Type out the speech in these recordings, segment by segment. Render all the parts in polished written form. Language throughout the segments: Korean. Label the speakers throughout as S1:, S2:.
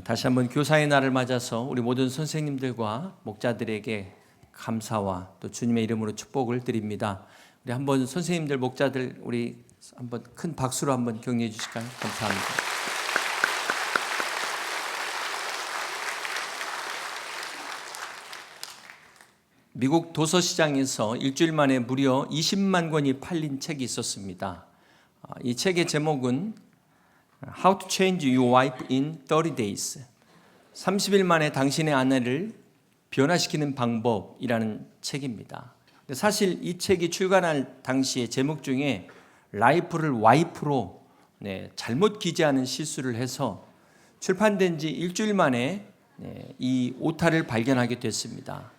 S1: 다시 한번 교사의 날을 맞아서 우리 모든 선생님들과 목자들에게 감사와 또 주님의 이름으로 축복을 드립니다. 우리 한번 선생님들, 목자들 우리 한번 큰 박수로 한번 격려해 주실까요? 감사합니다. 미국 도서시장에서 일주일 만에 무려 20만 권이 팔린 책이 있었습니다. 이 책의 제목은 How to Change Your Wife in 30 Days. 30일 만에 당신의 아내를 변화시키는 방법이라는 책입니다. 사실 이 책이 출간할 당시에 제목 중에 라이프를 와이프로 잘못 기재하는 실수를 해서 출판된 지 일주일 만에 이 오타를 발견하게 됐습니다.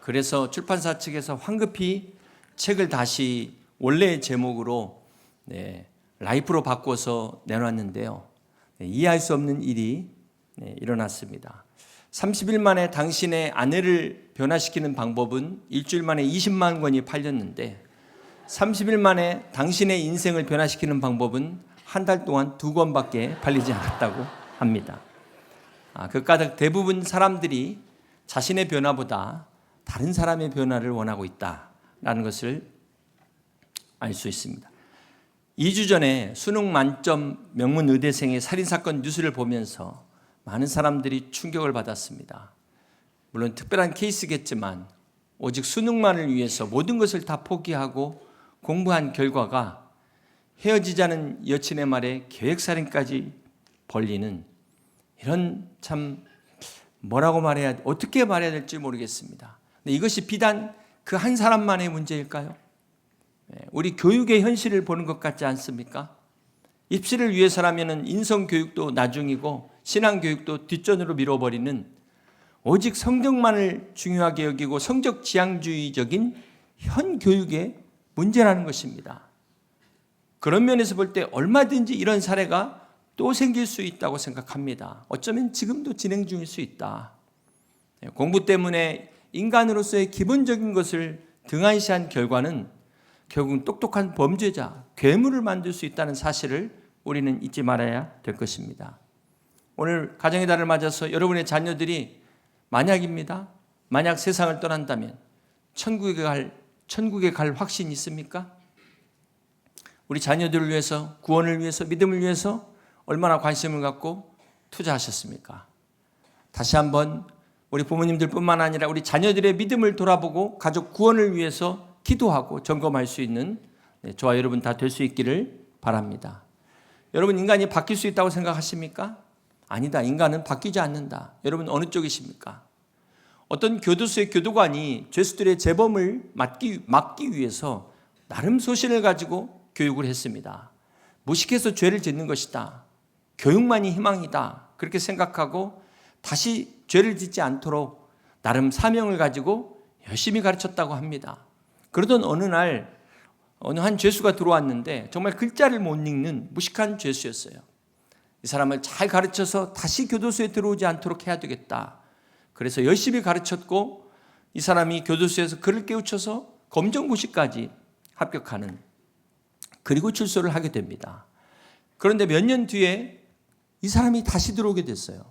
S1: 그래서 출판사 측에서 황급히 책을 다시 원래의 제목으로 라이프로 바꿔서 내놨는데요. 이해할 수 없는 일이 일어났습니다. 30일 만에 당신의 아내를 변화시키는 방법은 일주일 만에 20만 권이 팔렸는데 30일 만에 당신의 인생을 변화시키는 방법은 한 달 동안 2권밖에 팔리지 않았다고 합니다. 그 까닭 대부분 사람들이 자신의 변화보다 다른 사람의 변화를 원하고 있다라는 것을 알 수 있습니다. 2주 전에 수능 만점 명문 의대생의 살인사건 뉴스를 보면서 많은 사람들이 충격을 받았습니다. 물론 특별한 케이스겠지만 오직 수능만을 위해서 모든 것을 다 포기하고 공부한 결과가 헤어지자는 여친의 말에 계획살인까지 벌리는 이런 참 어떻게 말해야 될지 모르겠습니다. 이것이 비단 그 한 사람만의 문제일까요? 우리 교육의 현실을 보는 것 같지 않습니까? 입시를 위해서라면 인성교육도 나중이고 신앙교육도 뒷전으로 밀어버리는 오직 성적만을 중요하게 여기고 성적 지향주의적인 현 교육의 문제라는 것입니다. 그런 면에서 볼 때 얼마든지 이런 사례가 또 생길 수 있다고 생각합니다. 어쩌면 지금도 진행 중일 수 있다. 공부 때문에 인간으로서의 기본적인 것을 등한시한 결과는 결국은 똑똑한 범죄자, 괴물을 만들 수 있다는 사실을 우리는 잊지 말아야 될 것입니다. 오늘 가정의 달을 맞아서 여러분의 자녀들이 만약 세상을 떠난다면 천국에 갈 확신이 있습니까? 우리 자녀들을 위해서, 구원을 위해서, 믿음을 위해서 얼마나 관심을 갖고 투자하셨습니까? 다시 한번 우리 부모님들뿐만 아니라 우리 자녀들의 믿음을 돌아보고 가족 구원을 위해서 기도하고 점검할 수 있는 저와 여러분 다 될 수 있기를 바랍니다. 여러분, 인간이 바뀔 수 있다고 생각하십니까? 아니다. 인간은 바뀌지 않는다. 여러분 어느 쪽이십니까? 어떤 교도소의 교도관이 죄수들의 재범을 막기 위해서 나름 소신을 가지고 교육을 했습니다. 무식해서 죄를 짓는 것이다. 교육만이 희망이다. 그렇게 생각하고 다시 죄를 짓지 않도록 나름 사명을 가지고 열심히 가르쳤다고 합니다. 그러던 어느 한 죄수가 들어왔는데 정말 글자를 못 읽는 무식한 죄수였어요. 이 사람을 잘 가르쳐서 다시 교도소에 들어오지 않도록 해야 되겠다. 그래서 열심히 가르쳤고 이 사람이 교도소에서 글을 깨우쳐서 검정고시까지 합격하는, 그리고 출소를 하게 됩니다. 그런데 몇 년 뒤에 이 사람이 다시 들어오게 됐어요.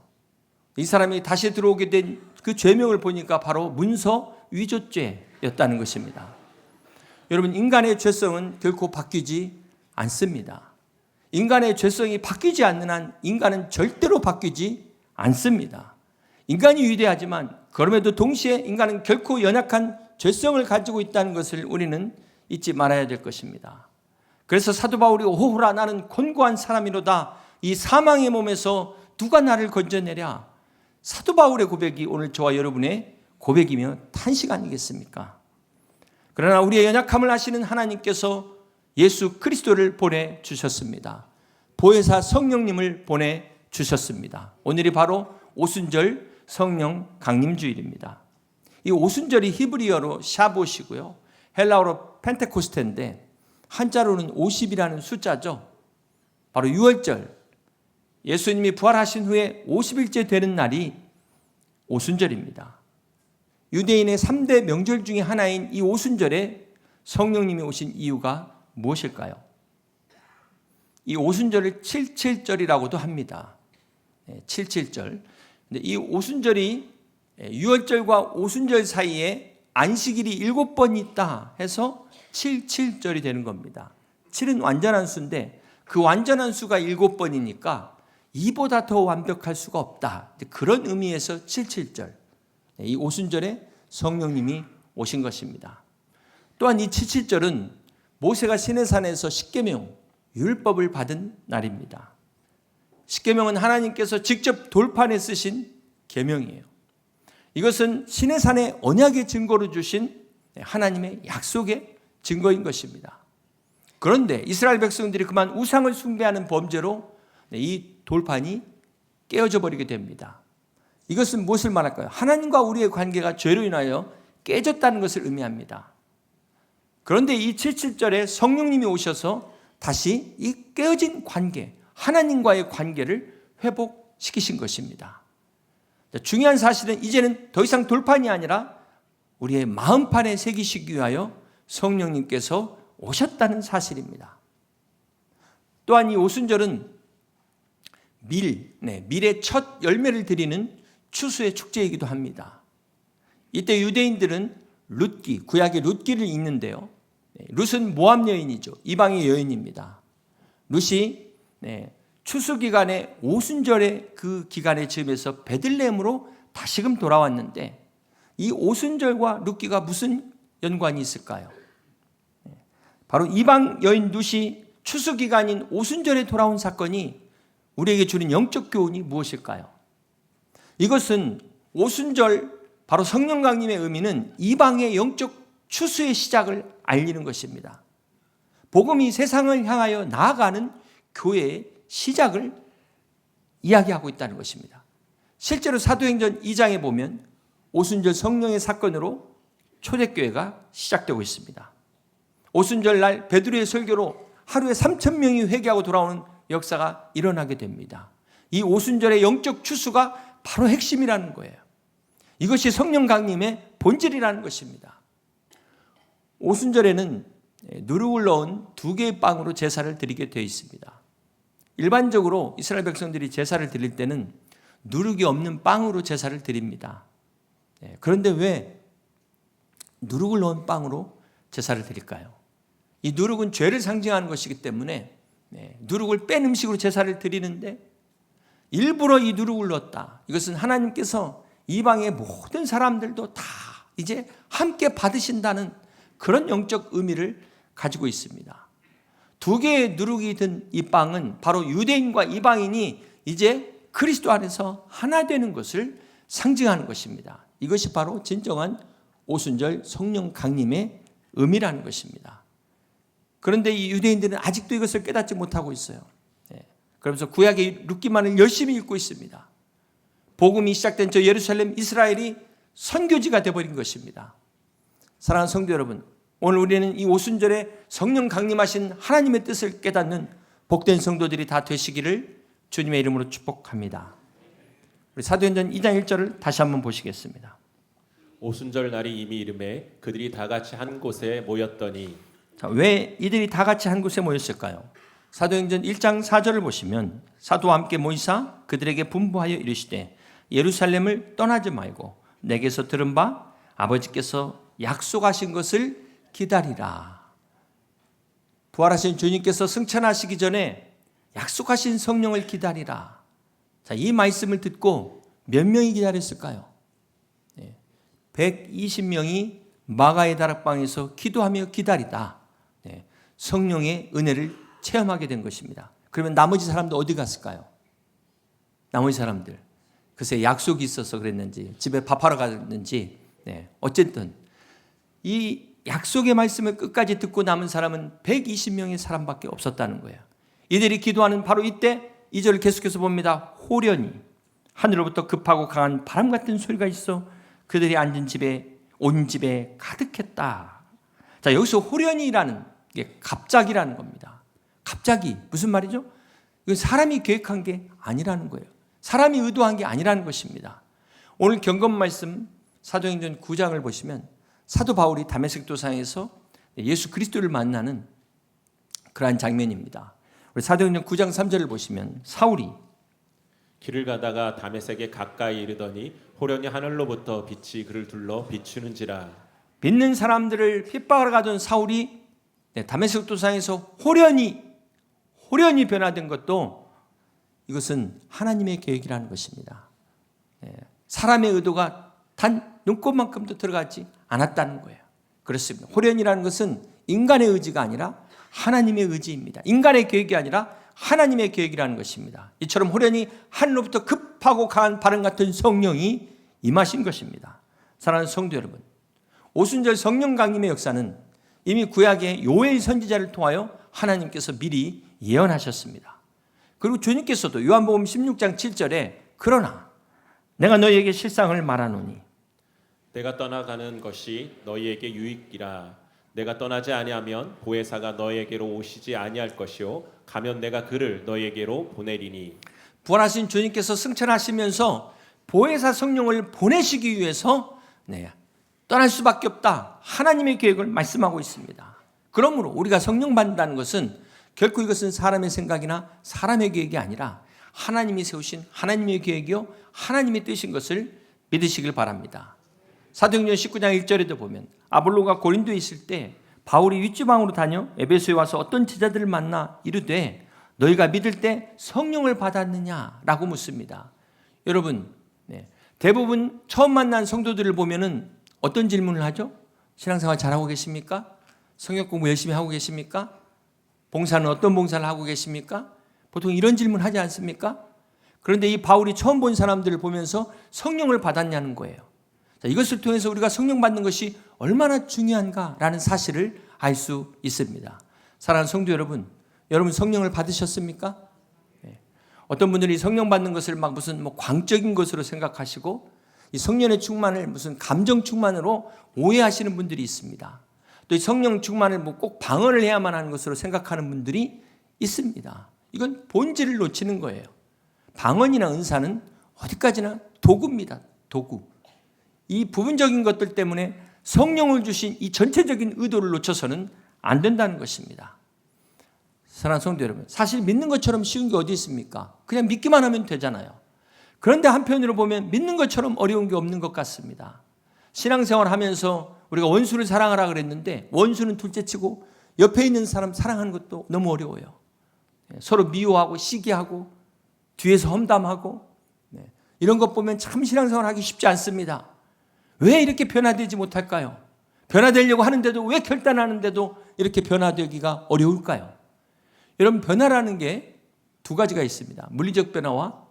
S1: 이 사람이 다시 들어오게 된 그 죄명을 보니까 바로 문서 위조죄였다는 것입니다. 여러분, 인간의 죄성은 결코 바뀌지 않습니다. 인간의 죄성이 바뀌지 않는 한 인간은 절대로 바뀌지 않습니다. 인간이 위대하지만 그럼에도 동시에 인간은 결코 연약한 죄성을 가지고 있다는 것을 우리는 잊지 말아야 될 것입니다. 그래서 사도 바울이 오호라 나는 곤고한 사람이로다. 이 사망의 몸에서 누가 나를 건져내랴. 사도 바울의 고백이 오늘 저와 여러분의 고백이며 탄식 아니겠습니까? 그러나 우리의 연약함을 아시는 하나님께서 예수 그리스도를 보내주셨습니다. 보혜사 성령님을 보내주셨습니다. 오늘이 바로 오순절 성령 강림주일입니다. 이 오순절이 히브리어로 샤봇이고요, 헬라어로 펜테코스테인데 한자로는 50이라는 숫자죠. 바로 6월절, 예수님이 부활하신 후에 50일째 되는 날이 오순절입니다. 유대인의 3대 명절 중에 하나인 이 오순절에 성령님이 오신 이유가 무엇일까요? 이 오순절을 77절이라고도 합니다. 77절. 근데 이 오순절이 유월절과 오순절 사이에 안식일이 7번 있다 해서 77절이 되는 겁니다. 7은 완전한 수인데 그 완전한 수가 7번이니까 이보다 더 완벽할 수가 없다. 그런 의미에서 77절. 이 오순절에 성령님이 오신 것입니다. 또한 이 77절은 모세가 시내산에서 십계명, 율법을 받은 날입니다. 십계명은 하나님께서 직접 돌판에 쓰신 계명이에요. 이것은 시내산의 언약의 증거로 주신 하나님의 약속의 증거인 것입니다. 그런데 이스라엘 백성들이 그만 우상을 숭배하는 범죄로 이 돌판이 깨어져 버리게 됩니다. 이것은 무엇을 말할까요? 하나님과 우리의 관계가 죄로 인하여 깨졌다는 것을 의미합니다. 그런데 이 77절에 성령님이 오셔서 다시 이 깨어진 관계, 하나님과의 관계를 회복시키신 것입니다. 중요한 사실은 이제는 더 이상 돌판이 아니라 우리의 마음판에 새기시기 위하여 성령님께서 오셨다는 사실입니다. 또한 이 오순절은 밀의 첫 열매를 드리는 추수의 축제이기도 합니다. 이때 유대인들은 룻기, 구약의 룻기를 읽는데요. 룻은 모압 여인이죠. 이방의 여인입니다. 룻이 추수 기간에 오순절의 그 기간의 즈음에서 베들레헴으로 다시금 돌아왔는데 이 오순절과 룻기가 무슨 연관이 있을까요? 바로 이방 여인 룻이 추수 기간인 오순절에 돌아온 사건이 우리에게 주는 영적 교훈이 무엇일까요? 이것은 오순절 바로 성령 강림의 의미는 이방의 영적 추수의 시작을 알리는 것입니다. 복음이 세상을 향하여 나아가는 교회의 시작을 이야기하고 있다는 것입니다. 실제로 사도행전 2장에 보면 오순절 성령의 사건으로 초대교회가 시작되고 있습니다. 오순절 날 베드로의 설교로 하루에 3,000명이 회개하고 돌아오는 역사가 일어나게 됩니다. 이 오순절의 영적 추수가 바로 핵심이라는 거예요. 이것이 성령 강림의 본질이라는 것입니다. 오순절에는 누룩을 넣은 2개의 빵으로 제사를 드리게 되어 있습니다. 일반적으로 이스라엘 백성들이 제사를 드릴 때는 누룩이 없는 빵으로 제사를 드립니다. 그런데 왜 누룩을 넣은 빵으로 제사를 드릴까요? 이 누룩은 죄를 상징하는 것이기 때문에 누룩을 뺀 음식으로 제사를 드리는데 일부러 이 누룩을 넣었다. 이것은 하나님께서 이방의 모든 사람들도 다 이제 함께 받으신다는 그런 영적 의미를 가지고 있습니다. 2개의 누룩이 든 이 빵은 바로 유대인과 이방인이 이제 그리스도 안에서 하나 되는 것을 상징하는 것입니다. 이것이 바로 진정한 오순절 성령 강림의 의미라는 것입니다. 그런데 이 유대인들은 아직도 이것을 깨닫지 못하고 있어요. 그러면서 구약의 룻기만을 열심히 읽고 있습니다. 복음이 시작된 저 예루살렘 이스라엘이 선교지가 되어버린 것입니다. 사랑하는 성도 여러분, 오늘 우리는 이 오순절에 성령 강림하신 하나님의 뜻을 깨닫는 복된 성도들이 다 되시기를 주님의 이름으로 축복합니다. 우리 사도행전 2장 1절을 다시 한번 보시겠습니다.
S2: 오순절 날이 이미 이름에 그들이 다 같이 한 곳에 모였더니.
S1: 왜 이들이 다 같이 한 곳에 모였을까요? 사도행전 1장 4절을 보시면 사도와 함께 모이사 그들에게 분부하여 이르시되 예루살렘을 떠나지 말고 내게서 들은 바 아버지께서 약속하신 것을 기다리라. 부활하신 주님께서 승천하시기 전에 약속하신 성령을 기다리라. 자, 이 말씀을 듣고 몇 명이 기다렸을까요? 120명이 마가의 다락방에서 기도하며 기다리다 성령의 은혜를 체험하게 된 것입니다. 그러면 나머지 사람들 어디 갔을까요? 나머지 사람들 글쎄 약속이 있어서 그랬는지 집에 밥하러 갔는지 어쨌든 이 약속의 말씀을 끝까지 듣고 남은 사람은 120명의 사람밖에 없었다는 거예요. 이들이 기도하는 바로 이때 2절을 계속해서 봅니다. 호련히 하늘로부터 급하고 강한 바람 같은 소리가 있어 그들이 앉은 집에 온 집에 가득했다. 자, 여기서 호련히라는 게 갑자기라는 겁니다. 갑자기 무슨 말이죠? 이건 사람이 계획한 게 아니라는 거예요. 사람이 의도한 게 아니라는 것입니다. 오늘 경건 말씀 사도행전 9장을 보시면 사도 바울이 다메섹 도상에서 예수 그리스도를 만나는 그러한 장면입니다. 우리 사도행전 9장 3절을 보시면 사울이
S2: 길을 가다가 다메섹에 가까이 이르더니 호련히 하늘로부터 빛이 그를 둘러 비추는지라.
S1: 믿는 사람들을 핍박하러 가던 사울이 다메섹 도상에서 호련히 변화된 것도 이것은 하나님의 계획이라는 것입니다. 사람의 의도가 단 눈꼽만큼도 들어가지 않았다는 거예요. 그렇습니다. 호련이라는 것은 인간의 의지가 아니라 하나님의 의지입니다. 인간의 계획이 아니라 하나님의 계획이라는 것입니다. 이처럼 호련히 하늘로부터 급하고 강한 바람 같은 성령이 임하신 것입니다. 사랑하는 성도 여러분, 오순절 성령 강림의 역사는 이미 구약의 요엘 선지자를 통하여 하나님께서 미리 예언하셨습니다. 그리고 주님께서도 요한복음 16장 7절에 그러나 내가 너희에게 실상을 말하노니
S2: 내가 떠나가는 것이 너희에게 유익이라. 내가 떠나지 아니하면 보혜사가 너희에게로 오시지 아니할 것이요 가면 내가 그를 너희에게로 보내리니.
S1: 부활하신 주님께서 승천하시면서 보혜사 성령을 보내시기 위해서 떠날 수밖에 없다. 하나님의 계획을 말씀하고 있습니다. 그러므로 우리가 성령 받는다는 것은 결코 이것은 사람의 생각이나 사람의 계획이 아니라 하나님이 세우신 하나님의 계획이요 하나님의 뜻인 것을 믿으시길 바랍니다. 사도행전 19장 1절에도 보면 아볼로가 고린도에 있을 때 바울이 윗지방으로 다녀 에베소에 와서 어떤 제자들을 만나 이르되 너희가 믿을 때 성령을 받았느냐라고 묻습니다. 여러분, 대부분 처음 만난 성도들을 보면은 어떤 질문을 하죠? 신앙생활 잘하고 계십니까? 성경 공부 열심히 하고 계십니까? 봉사는 어떤 봉사를 하고 계십니까? 보통 이런 질문 하지 않습니까? 그런데 이 바울이 처음 본 사람들을 보면서 성령을 받았냐는 거예요. 자, 이것을 통해서 우리가 성령 받는 것이 얼마나 중요한가라는 사실을 알 수 있습니다. 사랑하는 성도 여러분, 여러분 성령을 받으셨습니까? 어떤 분들이 성령 받는 것을 막 무슨 광적인 것으로 생각하시고 이 성령의 충만을 무슨 감정 충만으로 오해하시는 분들이 있습니다. 또 이 성령 충만을 꼭 방언을 해야만 하는 것으로 생각하는 분들이 있습니다. 이건 본질을 놓치는 거예요. 방언이나 은사는 어디까지나 도구입니다. 도구. 이 부분적인 것들 때문에 성령을 주신 이 전체적인 의도를 놓쳐서는 안 된다는 것입니다. 사랑하는 성도 여러분, 사실 믿는 것처럼 쉬운 게 어디 있습니까? 그냥 믿기만 하면 되잖아요. 그런데 한편으로 보면 믿는 것처럼 어려운 게 없는 것 같습니다. 신앙생활 하면서 우리가 원수를 사랑하라 그랬는데 원수는 둘째치고 옆에 있는 사람 사랑하는 것도 너무 어려워요. 서로 미워하고 시기하고 뒤에서 험담하고 이런 것 보면 참 신앙생활 하기 쉽지 않습니다. 왜 이렇게 변화되지 못할까요? 변화되려고 하는데도 왜 결단하는데도 이렇게 변화되기가 어려울까요? 여러분, 변화라는 게 두 가지가 있습니다. 물리적 변화와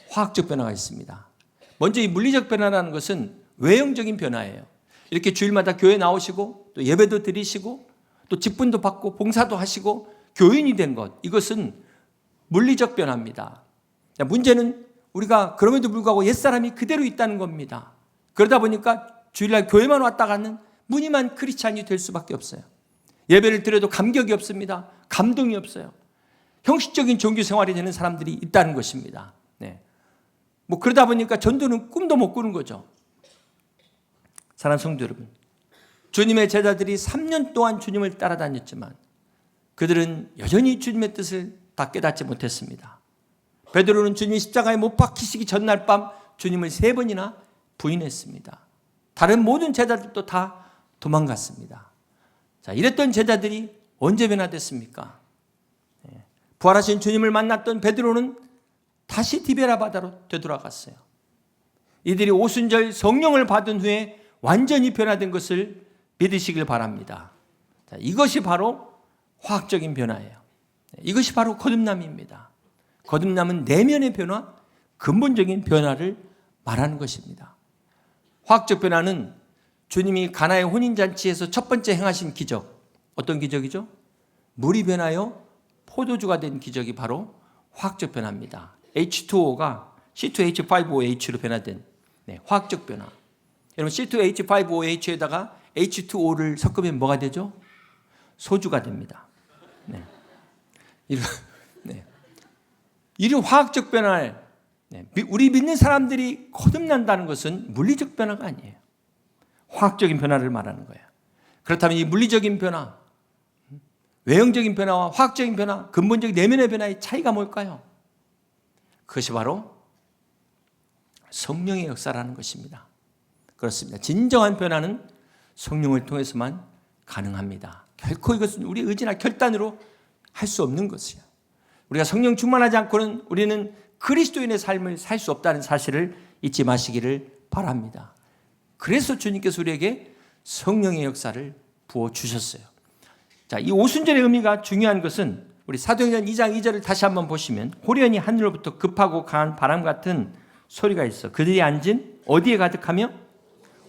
S1: 화학적 변화가 있습니다. 먼저 이 물리적 변화라는 것은 외형적인 변화예요. 이렇게 주일마다 교회 나오시고 또 예배도 드리시고 또 직분도 받고 봉사도 하시고 교인이 된 것, 이것은 물리적 변화입니다. 문제는 우리가 그럼에도 불구하고 옛사람이 그대로 있다는 겁니다. 그러다 보니까 주일날 교회만 왔다 가는 무늬만 크리스찬이 될 수밖에 없어요. 예배를 드려도 감격이 없습니다. 감동이 없어요. 형식적인 종교 생활이 되는 사람들이 있다는 것입니다. 그러다 보니까 전도는 꿈도 못 꾸는 거죠. 사랑하는 성도 여러분, 주님의 제자들이 3년 동안 주님을 따라다녔지만 그들은 여전히 주님의 뜻을 다 깨닫지 못했습니다. 베드로는 주님이 십자가에 못 박히시기 전날 밤 주님을 3번이나 부인했습니다. 다른 모든 제자들도 다 도망갔습니다. 자, 이랬던 제자들이 언제 변화됐습니까? 부활하신 주님을 만났던 베드로는 다시 디베라 바다로 되돌아갔어요. 이들이 오순절 성령을 받은 후에 완전히 변화된 것을 믿으시길 바랍니다. 자, 이것이 바로 화학적인 변화예요. 이것이 바로 거듭남입니다. 거듭남은 내면의 변화, 근본적인 변화를 말하는 것입니다. 화학적 변화는 주님이 가나의 혼인잔치에서 첫 번째 행하신 기적, 어떤 기적이죠? 물이 변하여 포도주가 된 기적이 바로 화학적 변화입니다. H2O가 C2H5OH로 변화된 화학적 변화. 여러분, C2H5OH에다가 H2O를 섞으면 뭐가 되죠? 소주가 됩니다. 이런 화학적 변화를 우리 믿는 사람들이 거듭난다는 것은 물리적 변화가 아니에요. 화학적인 변화를 말하는 거예요. 그렇다면 이 물리적인 변화, 외형적인 변화와 화학적인 변화, 근본적인 내면의 변화의 차이가 뭘까요? 그것이 바로 성령의 역사라는 것입니다. 그렇습니다. 진정한 변화는 성령을 통해서만 가능합니다. 결코 이것은 우리 의지나 결단으로 할 수 없는 것이에요. 우리가 성령 충만하지 않고는 우리는 그리스도인의 삶을 살 수 없다는 사실을 잊지 마시기를 바랍니다. 그래서 주님께서 우리에게 성령의 역사를 부어주셨어요. 자, 이 오순절의 의미가 중요한 것은 우리 사도행전 2장 2절을 다시 한번 보시면 호련히 하늘로부터 급하고 강한 바람 같은 소리가 있어 그들이 앉은 어디에 가득하며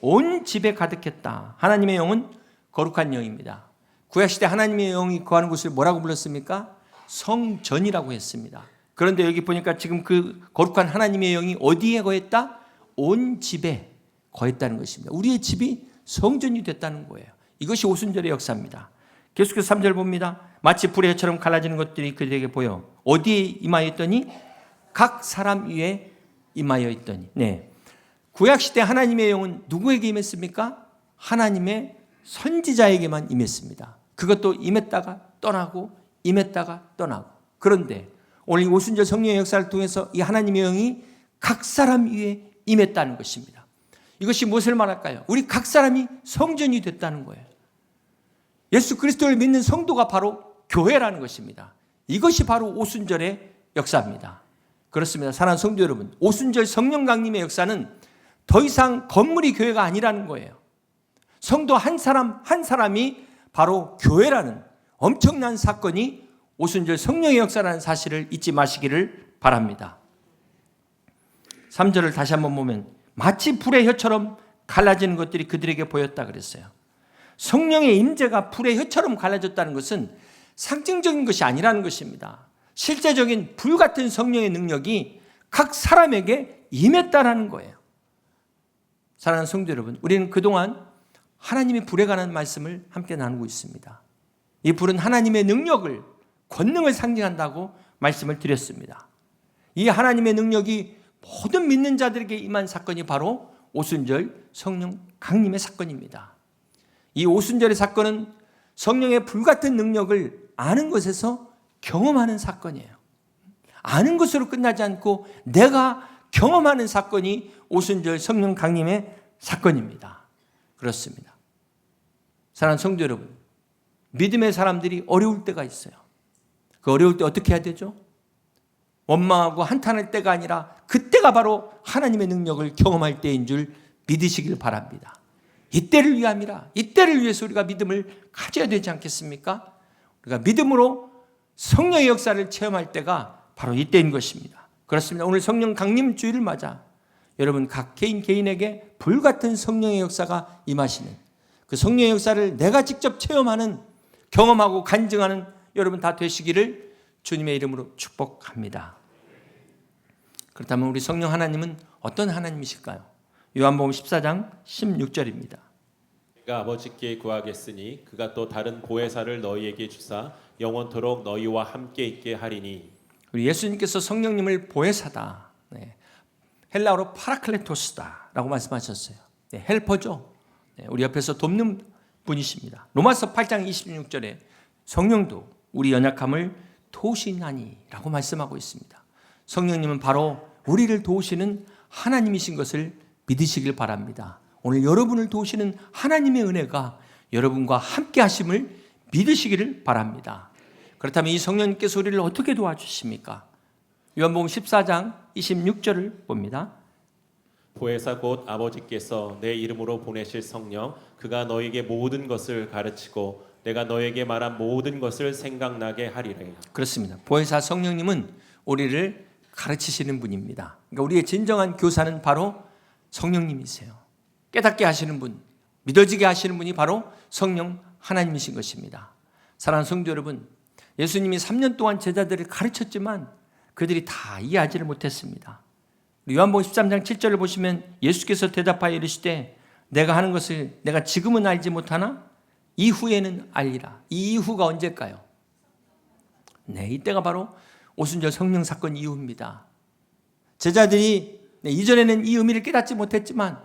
S1: 온 집에 가득했다. 하나님의 영은 거룩한 영입니다. 구약시대 하나님의 영이 거하는 곳을 뭐라고 불렀습니까? 성전이라고 했습니다. 그런데 여기 보니까 지금 그 거룩한 하나님의 영이 어디에 거했다? 온 집에 거했다는 것입니다. 우리의 집이 성전이 됐다는 거예요. 이것이 오순절의 역사입니다. 계속해서 3절 봅니다. 마치 불의 혀처럼 갈라지는 것들이 그들에게 보여 어디에 임하여 있더니 각 사람 위에 임하여 있더니. 네. 구약시대 하나님의 영은 누구에게 임했습니까? 하나님의 선지자에게만 임했습니다. 그것도 임했다가 떠나고 임했다가 떠나고. 그런데 오늘 오순절 성령의 역사를 통해서 이 하나님의 영이 각 사람 위에 임했다는 것입니다. 이것이 무엇을 말할까요? 우리 각 사람이 성전이 됐다는 거예요. 예수 그리스도를 믿는 성도가 바로 교회라는 것입니다. 이것이 바로 오순절의 역사입니다. 그렇습니다. 사랑하는 성도 여러분, 오순절 성령 강림의 역사는 더 이상 건물이 교회가 아니라는 거예요. 성도 한 사람 한 사람이 바로 교회라는 엄청난 사건이 오순절 성령의 역사라는 사실을 잊지 마시기를 바랍니다. 3절을 다시 한번 보면 마치 불의 혀처럼 갈라지는 것들이 그들에게 보였다 그랬어요. 성령의 임재가 불의 혀처럼 갈라졌다는 것은 상징적인 것이 아니라는 것입니다. 실제적인 불같은 성령의 능력이 각 사람에게 임했다라는 거예요. 사랑하는 성도 여러분, 우리는 그동안 하나님의 불에 관한 말씀을 함께 나누고 있습니다. 이 불은 하나님의 능력을, 권능을 상징한다고 말씀을 드렸습니다. 이 하나님의 능력이 모든 믿는 자들에게 임한 사건이 바로 오순절 성령 강림의 사건입니다. 이 오순절의 사건은 성령의 불같은 능력을 아는 것에서 경험하는 사건이에요. 아는 것으로 끝나지 않고 내가 경험하는 사건이 오순절 성령 강림의 사건입니다. 그렇습니다. 사랑하는 성도 여러분, 믿음의 사람들이 어려울 때가 있어요. 그 어려울 때 어떻게 해야 되죠? 원망하고 한탄할 때가 아니라 그때가 바로 하나님의 능력을 경험할 때인 줄 믿으시길 바랍니다. 이때를 위함이라, 이때를 위해서 우리가 믿음을 가져야 되지 않겠습니까? 우리가 믿음으로 성령의 역사를 체험할 때가 바로 이때인 것입니다. 그렇습니다. 오늘 성령 강림 주일을 맞아 여러분 각 개인에게 불같은 성령의 역사가 임하시는 그 성령의 역사를 내가 직접 체험하는, 경험하고 간증하는 여러분 다 되시기를 주님의 이름으로 축복합니다. 그렇다면 우리 성령 하나님은 어떤 하나님이실까요? 요한복음 14장 16절입니다.
S2: 내가 아버지께 구하겠으니 그가 또 다른 보혜사를 너희에게 주사 영원토록 너희와 함께 있게 하리니.
S1: 우리 예수님께서 성령님을 보혜사다, 헬라어로 파라클레토스다라고 말씀하셨어요. 헬퍼죠. 우리 옆에서 돕는 분이십니다. 로마서 8장 26절에 성령도 우리 연약함을 도우시나니라고 말씀하고 있습니다. 성령님은 바로 우리를 도우시는 하나님이신 것을 믿으시길 바랍니다. 오늘 여러분을 도우시는 하나님의 은혜가 여러분과 함께 하심을 믿으시기를 바랍니다. 그렇다면 이 성령님께서 우리를 어떻게 도와주십니까? 요한복음 14장 26절을 봅니다.
S2: 보혜사 곧 아버지께서 내 이름으로 보내실 성령 그가 너에게 모든 것을 가르치고 내가 너에게 말한 모든 것을 생각나게 하리라.
S1: 그렇습니다. 보혜사 성령님은 우리를 가르치시는 분입니다. 그러니까 우리의 진정한 교사는 바로 성령님이세요. 깨닫게 하시는 분, 믿어지게 하시는 분이 바로 성령 하나님이신 것입니다. 사랑하는 성도 여러분, 예수님이 3년 동안 제자들을 가르쳤지만 그들이 다 이해하지를 못했습니다. 요한복음 13장 7절을 보시면 예수께서 대답하여 이르시되 내가 하는 것을 내가 지금은 알지 못하나 이후에는 알리라. 이 이후가 언제일까요? 이때가 바로 오순절 성령 사건 이후입니다. 제자들이 이전에는 이 의미를 깨닫지 못했지만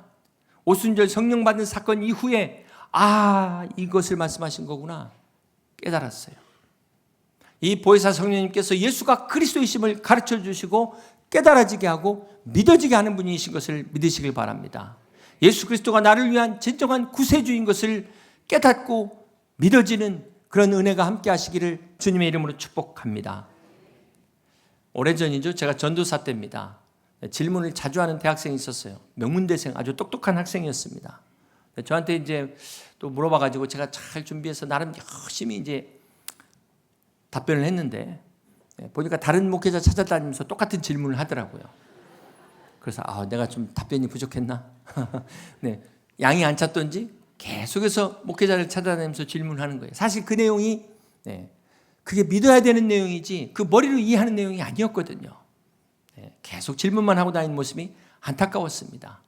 S1: 오순절 성령 받는 사건 이후에 이것을 말씀하신 거구나 깨달았어요. 이 보혜사 성령님께서 예수가 그리스도이심을 가르쳐 주시고 깨달아지게 하고 믿어지게 하는 분이신 것을 믿으시길 바랍니다. 예수 그리스도가 나를 위한 진정한 구세주인 것을 깨닫고 믿어지는 그런 은혜가 함께 하시기를 주님의 이름으로 축복합니다. 오래전이죠. 제가 전도사 때입니다. 질문을 자주 하는 대학생이 있었어요. 명문대생, 아주 똑똑한 학생이었습니다. 저한테 이제 또 물어봐가지고 제가 잘 준비해서 나름 열심히 이제 답변을 했는데, 보니까 다른 목회자 찾아다니면서 똑같은 질문을 하더라고요. 그래서 내가 좀 답변이 부족했나? 네, 양이 안 찼던지 계속해서 목회자를 찾아다니면서 질문하는 거예요. 사실 그 내용이 그게 믿어야 되는 내용이지 그 머리로 이해하는 내용이 아니었거든요. 계속 질문만 하고 다니는 모습이 안타까웠습니다.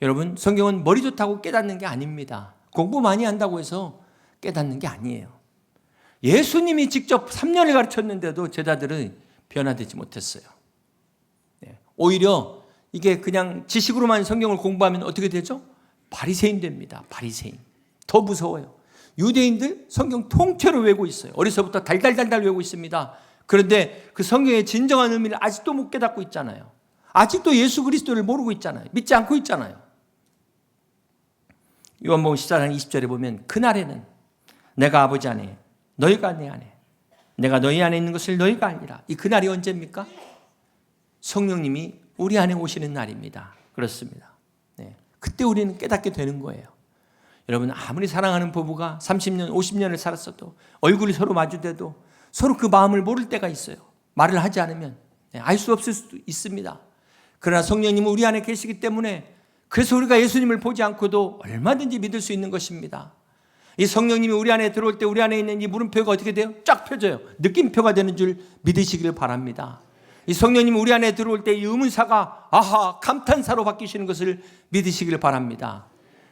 S1: 여러분, 성경은 머리 좋다고 깨닫는 게 아닙니다. 공부 많이 한다고 해서 깨닫는 게 아니에요. 예수님이 직접 3년을 가르쳤는데도 제자들은 변화되지 못했어요. 오히려 이게 그냥 지식으로만 성경을 공부하면 어떻게 되죠? 바리새인 됩니다. 바리새인. 더 무서워요. 유대인들 성경 통째로 외우고 있어요. 어려서부터 달달달달 외우고 있습니다. 그런데 그 성경의 진정한 의미를 아직도 못 깨닫고 있잖아요. 아직도 예수 그리스도를 모르고 있잖아요. 믿지 않고 있잖아요. 요한복음 14장 20절에 보면 그날에는 내가 아버지 안에 너희가 내 안에 내가 너희 안에 있는 것을 너희가 알리라. 이 그날이 언제입니까? 성령님이 우리 안에 오시는 날입니다. 그렇습니다. 그때 우리는 깨닫게 되는 거예요. 여러분, 아무리 사랑하는 부부가 30년, 50년을 살았어도 얼굴이 서로 마주대도 서로 그 마음을 모를 때가 있어요. 말을 하지 않으면 알 수 없을 수도 있습니다. 그러나 성령님은 우리 안에 계시기 때문에 그래서 우리가 예수님을 보지 않고도 얼마든지 믿을 수 있는 것입니다. 이 성령님이 우리 안에 들어올 때 우리 안에 있는 이 물음표가 어떻게 돼요? 쫙 펴져요. 느낌표가 되는 줄 믿으시길 바랍니다. 이 성령님이 우리 안에 들어올 때 이 의문사가 아하 감탄사로 바뀌시는 것을 믿으시길 바랍니다.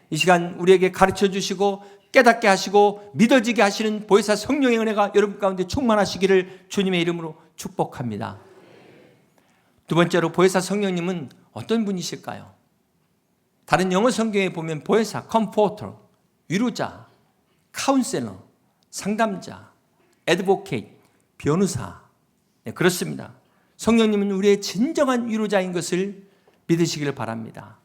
S1: 이 시간 우리에게 가르쳐 주시고 깨닫게 하시고 믿어지게 하시는 보혜사 성령의 은혜가 여러분 가운데 충만하시기를 주님의 이름으로 축복합니다. 두 번째로 보혜사 성령님은 어떤 분이실까요? 다른 영어 성경에 보면 보혜사, 컴포터, 위로자, 카운셀러, 상담자, 애드보케이트, 변호사. 그렇습니다. 성령님은 우리의 진정한 위로자인 것을 믿으시기를 바랍니다.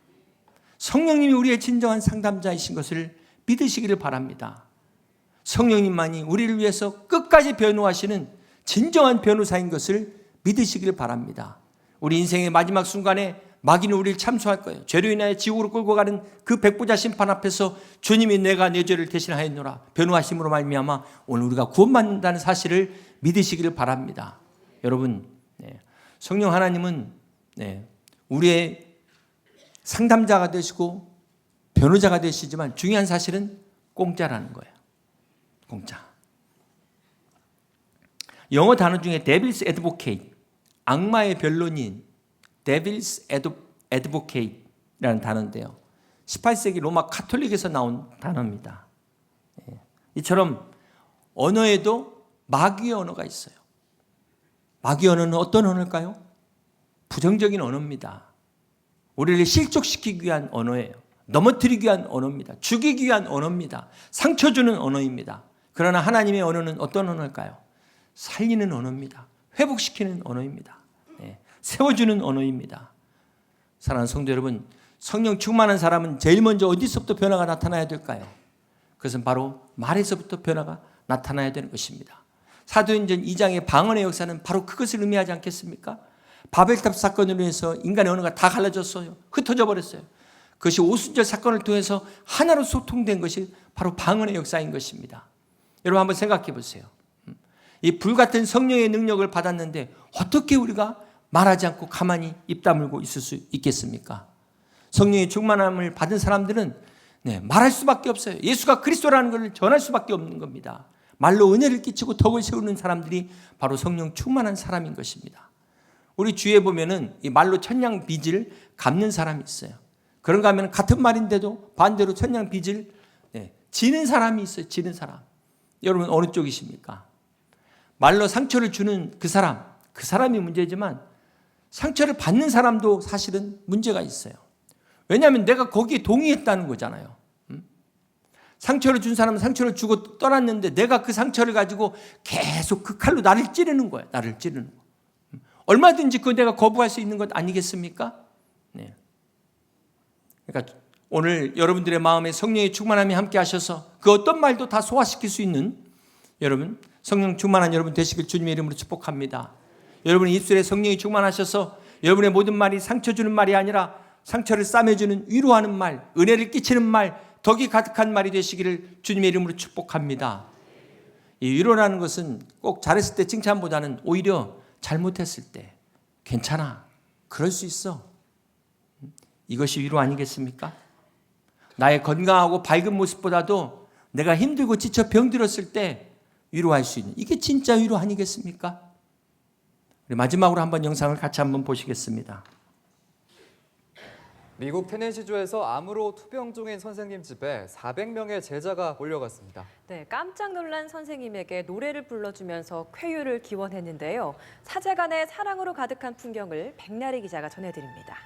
S1: 성령님이 우리의 진정한 상담자이신 것을 믿으시기를 바랍니다. 성령님만이 우리를 위해서 끝까지 변호하시는 진정한 변호사인 것을 믿으시기를 바랍니다. 우리 인생의 마지막 순간에 마귀는 우리를 참수할 거예요. 죄로 인하여 지옥으로 끌고 가는 그 백보자 심판 앞에서 주님이 내가 내 죄를 대신하였노라 변호하심으로 말미암아 오늘 우리가 구원받는다는 사실을 믿으시기를 바랍니다. 여러분, 성령 하나님은 우리의 상담자가 되시고 변호자가 되시지만 중요한 사실은 공짜라는 거예요. 공짜. 영어 단어 중에 Devil's Advocate, 악마의 변론인 Devil's Advocate라는 단어인데요. 18세기 로마 카톨릭에서 나온 단어입니다. 이처럼 언어에도 마귀의 언어가 있어요. 마귀의 언어는 어떤 언어일까요? 부정적인 언어입니다. 우리를 실족시키기 위한 언어예요. 넘어뜨리기 위한 언어입니다. 죽이기 위한 언어입니다. 상처 주는 언어입니다. 그러나 하나님의 언어는 어떤 언어일까요? 살리는 언어입니다. 회복시키는 언어입니다. 세워주는 언어입니다. 사랑하는 성도 여러분, 성령 충만한 사람은 제일 먼저 어디서부터 변화가 나타나야 될까요? 그것은 바로 말에서부터 변화가 나타나야 되는 것입니다. 사도행전 2장의 방언의 역사는 바로 그것을 의미하지 않겠습니까? 바벨탑 사건으로 해서 인간의 언어가 다 갈라졌어요. 흩어져 버렸어요. 그것이 오순절 사건을 통해서 하나로 소통된 것이 바로 방언의 역사인 것입니다. 여러분 한번 생각해 보세요. 이 불같은 성령의 능력을 받았는데 어떻게 우리가 말하지 않고 가만히 입 다물고 있을 수 있겠습니까? 성령의 충만함을 받은 사람들은 말할 수밖에 없어요. 예수가 그리스도라는 것을 전할 수밖에 없는 겁니다. 말로 은혜를 끼치고 덕을 세우는 사람들이 바로 성령 충만한 사람인 것입니다. 우리 주위에 보면은 이 말로 천냥 빚을 갚는 사람이 있어요. 그런가 하면 같은 말인데도 반대로 천냥 빚을 지는 사람이 있어요. 지는 사람. 여러분 어느 쪽이십니까? 말로 상처를 주는 그 사람이 문제지만 상처를 받는 사람도 사실은 문제가 있어요. 왜냐하면 내가 거기에 동의했다는 거잖아요. 상처를 준 사람은 상처를 주고 떠났는데 내가 그 상처를 가지고 계속 그 칼로 나를 찌르는 거예요. 나를 찌르는 거. 얼마든지 그거 내가 거부할 수 있는 것 아니겠습니까? 네. 그러니까 오늘 여러분들의 마음에 성령의 충만함이 함께 하셔서 그 어떤 말도 다 소화시킬 수 있는 여러분, 성령 충만한 여러분 되시길 주님의 이름으로 축복합니다. 여러분의 입술에 성령이 충만하셔서 여러분의 모든 말이 상처 주는 말이 아니라 상처를 싸매주는 위로하는 말, 은혜를 끼치는 말, 덕이 가득한 말이 되시기를 주님의 이름으로 축복합니다. 이 위로라는 것은 꼭 잘했을 때 칭찬보다는 오히려 잘못했을 때 괜찮아, 그럴 수 있어, 이것이 위로 아니겠습니까? 나의 건강하고 밝은 모습보다도 내가 힘들고 지쳐 병들었을 때 위로할 수 있는, 이게 진짜 위로 아니겠습니까? 우리 마지막으로 한번 영상을 같이 한번 보시겠습니다.
S3: 미국 테네시주에서 암으로 투병 중인 선생님 집에 400명의 제자가 몰려갔습니다.
S4: 네, 깜짝 놀란 선생님에게 노래를 불러주면서 쾌유를 기원했는데요. 사제 간의 사랑으로 가득한 풍경을 백나리 기자가 전해드립니다.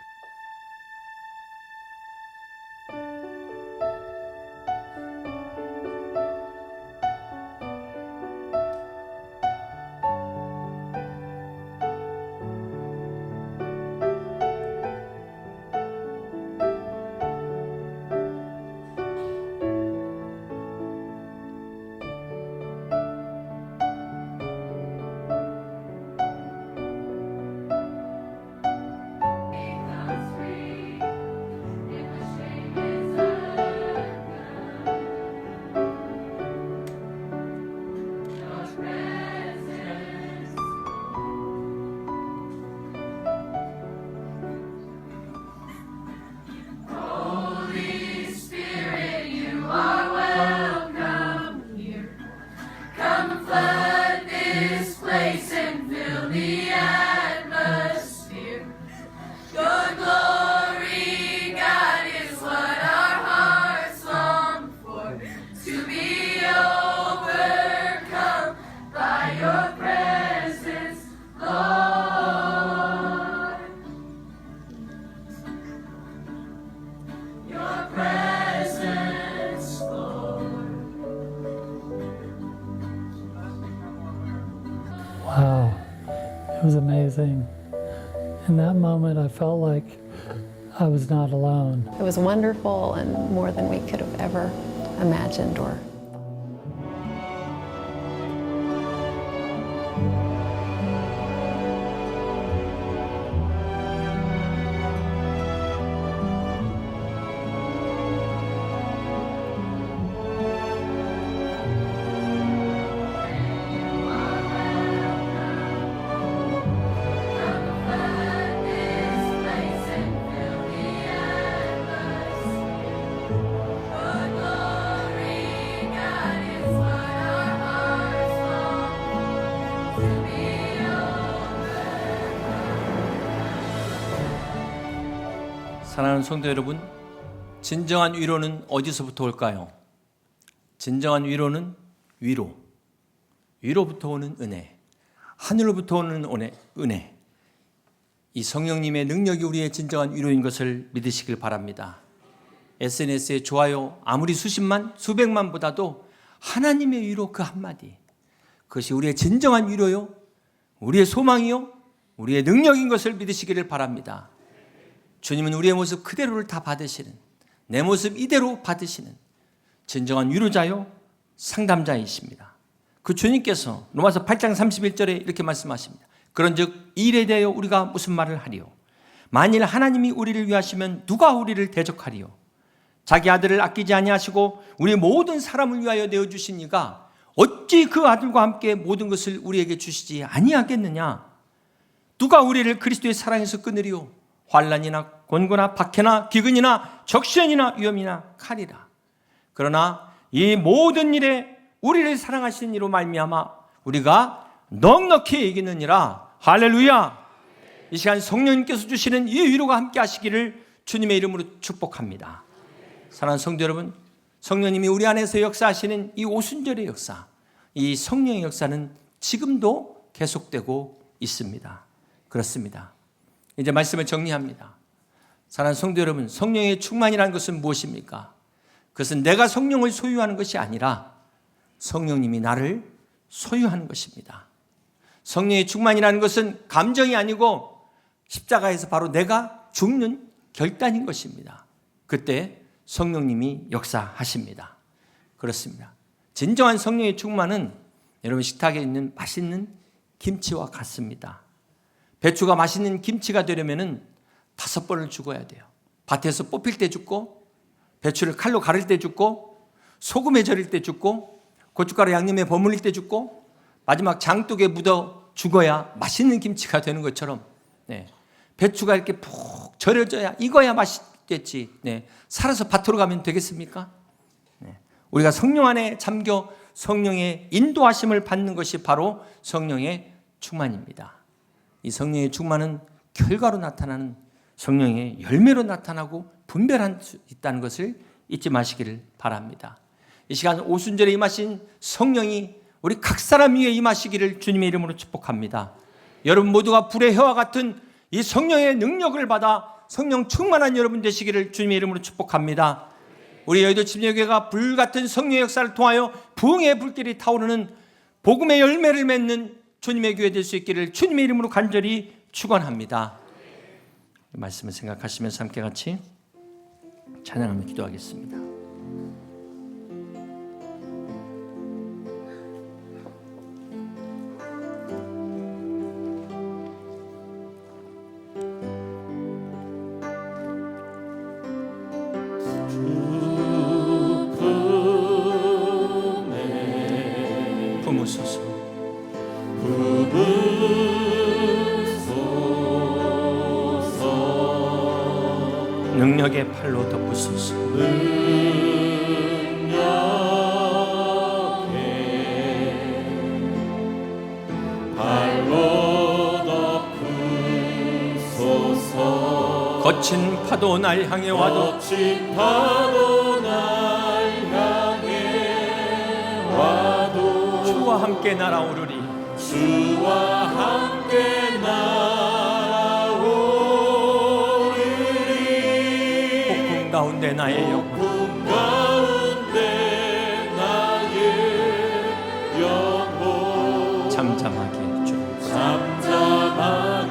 S5: Wow, it was amazing. In that moment, I felt like I was not alone.
S6: It was wonderful and more than we could have ever imagined or
S1: 사랑하는 성도 여러분, 진정한 위로는 어디서부터 올까요? 진정한 위로는 위로부터 오는 은혜, 하늘로부터 오는 은혜, 이 성령님의 능력이 우리의 진정한 위로인 것을 믿으시길 바랍니다. SNS의 좋아요 아무리 수십만, 수백만보다도 하나님의 위로 그 한마디, 그것이 우리의 진정한 위로요, 우리의 소망이요, 우리의 능력인 것을 믿으시기를 바랍니다. 주님은 우리의 모습 그대로를 다 받으시는, 내 모습 이대로 받으시는 진정한 위로자요 상담자이십니다. 그 주님께서 로마서 8장 31절에 이렇게 말씀하십니다. 그런즉 이 일에 대하여 우리가 무슨 말을 하리요? 만일 하나님이 우리를 위하시면 누가 우리를 대적하리요? 자기 아들을 아끼지 아니하시고 우리 모든 사람을 위하여 내어주신 이가 어찌 그 아들과 함께 모든 것을 우리에게 주시지 아니하겠느냐? 누가 우리를 그리스도의 사랑에서 끊으리요? 환난이나 곤고나 박해나 기근이나 적시현이나 위험이나 칼이라. 그러나 이 모든 일에 우리를 사랑하시는 이로 말미암아 우리가 넉넉히 이기느니라. 할렐루야. 이 시간 성령님께서 주시는 이 위로가 함께 하시기를 주님의 이름으로 축복합니다. 사랑하는 성도 여러분, 성령님이 우리 안에서 역사하시는 이 오순절의 역사, 이 성령의 역사는 지금도 계속되고 있습니다. 그렇습니다. 이제 말씀을 정리합니다. 사랑하는 성도 여러분, 성령의 충만이라는 것은 무엇입니까? 그것은 내가 성령을 소유하는 것이 아니라 성령님이 나를 소유하는 것입니다. 성령의 충만이라는 것은 감정이 아니고 십자가에서 바로 내가 죽는 결단인 것입니다. 그때 성령님이 역사하십니다. 그렇습니다. 진정한 성령의 충만은 여러분 식탁에 있는 맛있는 김치와 같습니다. 배추가 맛있는 김치가 되려면 5번을 죽어야 돼요. 밭에서 뽑힐 때 죽고, 배추를 칼로 가를 때 죽고, 소금에 절일 때 죽고, 고춧가루 양념에 버무릴 때 죽고, 마지막 장독에 묻어 죽어야 맛있는 김치가 되는 것처럼, 네, 배추가 이렇게 푹 절여져야 익어야 맛있겠지. 네, 살아서 밭으로 가면 되겠습니까? 네, 우리가 성령 안에 잠겨 성령의 인도하심을 받는 것이 바로 성령의 충만입니다. 이 성령의 충만은 결과로 나타나는 성령의 열매로 나타나고 분별할 수 있다는 것을 잊지 마시기를 바랍니다. 이 시간 오순절에 임하신 성령이 우리 각 사람 위에 임하시기를 주님의 이름으로 축복합니다. 여러분 모두가 불의 혀와 같은 이 성령의 능력을 받아 성령 충만한 여러분 되시기를 주님의 이름으로 축복합니다. 우리 여의도 침례교회가 불같은 성령의 역사를 통하여 부흥의 불길이 타오르는 복음의 열매를 맺는 주님의 교회 될 수 있기를 주님의 이름으로 간절히 축원합니다. 말씀을 생각하시면서 함께 같이 찬양하며 기도하겠습니다. 품으소서 능력의 팔로 덮으소서. 거친 파도 날 향해 와도 주와 함께 날아오르리.
S2: 주와 함께 날아오르리.
S1: 폭풍 가운데 나의 영혼,
S2: 폭풍 가운데 나의 영혼
S1: 잠잠하게 주를
S2: 잠잠하게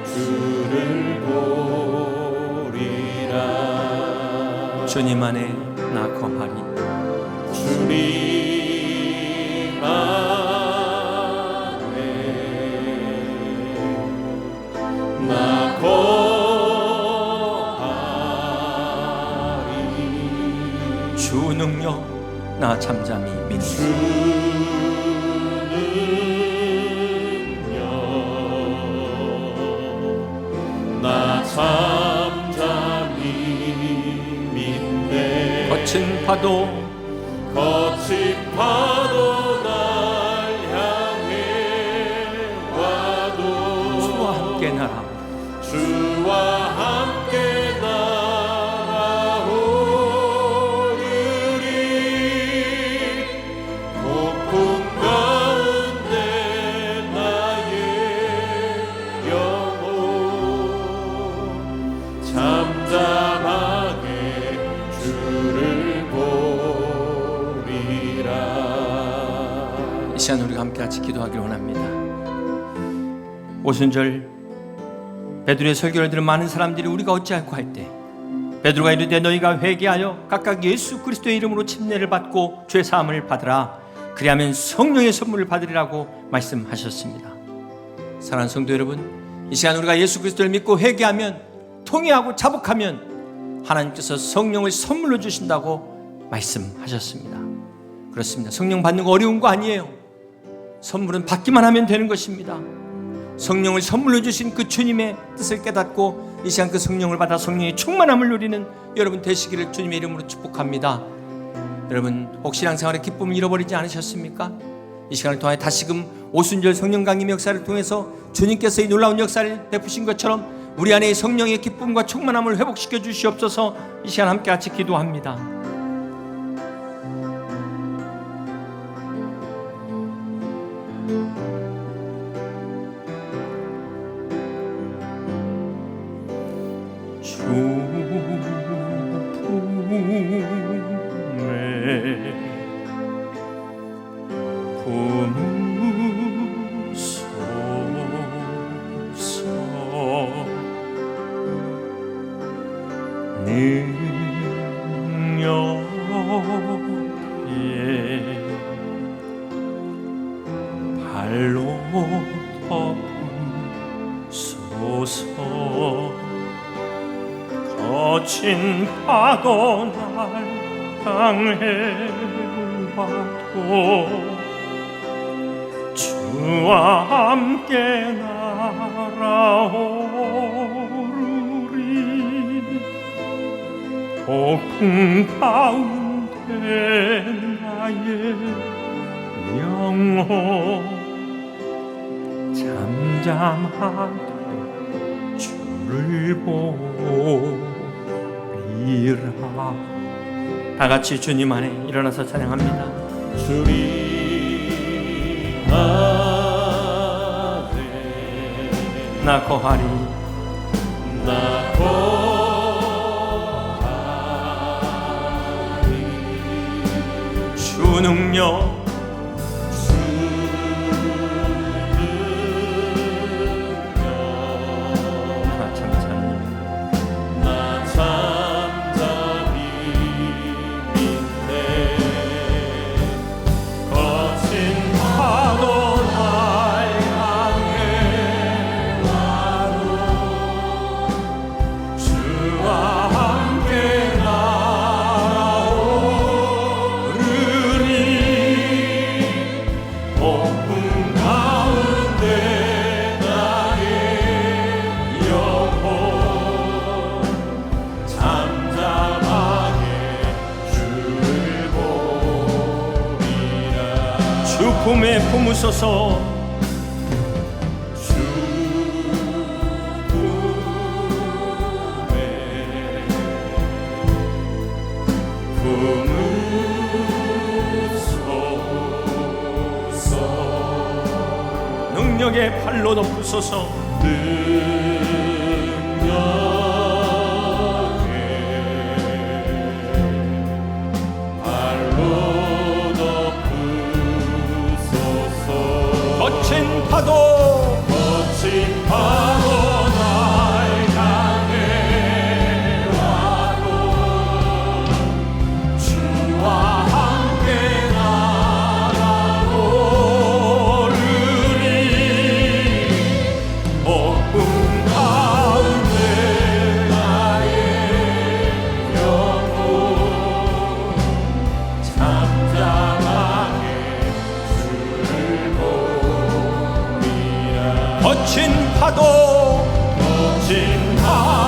S2: 주를 보리라.
S1: 주님 안에 나 거하리.
S2: 주님 안에 나 거하리.
S1: 주 능력 나 잠잠히 믿는
S2: 주 능력 나 잠잠히 믿네.
S1: 거친 파도
S2: 거친 파도 날 향해 와도
S1: 주와 함께 날아
S2: 주와 함께 날아오르리. 폭풍 가운데 나의 영혼 잠잠하게 주를 보리라.
S1: 이 시간 우리가 함께 같이 기도하기를 원합니다. 오순절 베드로의 설교를 들은 많은 사람들이 우리가 어찌할꼬 할 때 베드로가 이르되 너희가 회개하여 각각 예수 그리스도의 이름으로 침례를 받고 죄 사함을 받으라. 그리하면 성령의 선물을 받으리라고 말씀하셨습니다. 사랑하는 성도 여러분, 이 시간 우리가 예수 그리스도를 믿고 회개하면, 통회하고 자복하면 하나님께서 성령을 선물로 주신다고 말씀하셨습니다. 그렇습니다. 성령 받는 거 어려운 거 아니에요. 선물은 받기만 하면 되는 것입니다. 성령을 선물로 주신 그 주님의 뜻을 깨닫고 이 시간 그 성령을 받아 성령의 충만함을 누리는 여러분 되시기를 주님의 이름으로 축복합니다. 여러분 혹시 신앙생활의 기쁨을 잃어버리지 않으셨습니까? 이 시간을 통해 다시금 오순절 성령 강림 역사를 통해서 주님께서 이 놀라운 역사를 베푸신 것처럼 우리 안에 성령의 기쁨과 충만함을 회복시켜 주시옵소서. 이 시간 함께 같이 기도합니다. 품에 능력에 발로 덮으소서. 거친 파도 날 향해 와도 주와 함께 날아오르리. 폭풍 가운데 나의 영혼 잠잠하게 주를 보리라. 다 같이 주님 안에 일어나서 찬양합니다.
S2: 주님 안에
S1: 나 거하리
S2: 나 거하리.
S1: 주 능력 나 잠잠히
S2: 나 잠잠히 믿네.
S1: 거친 파도 날 향해 와도 주와 함께 날아오르리. 폭풍 가운데 나의 영혼 잠잠하게 주를 보리라. 주 품에 품으소서.
S2: 주 품에 품으소서.
S1: 능력의 발로 덮으소서.
S2: 발로 덮으소서.
S1: 거친 파도
S2: 거친 파도 날 향해 와도 주와 함께 날아오르리. 폭풍 가운데 나의 영혼 잠잠하게 주를 보리라.
S1: 거친 파도
S2: 거친 파도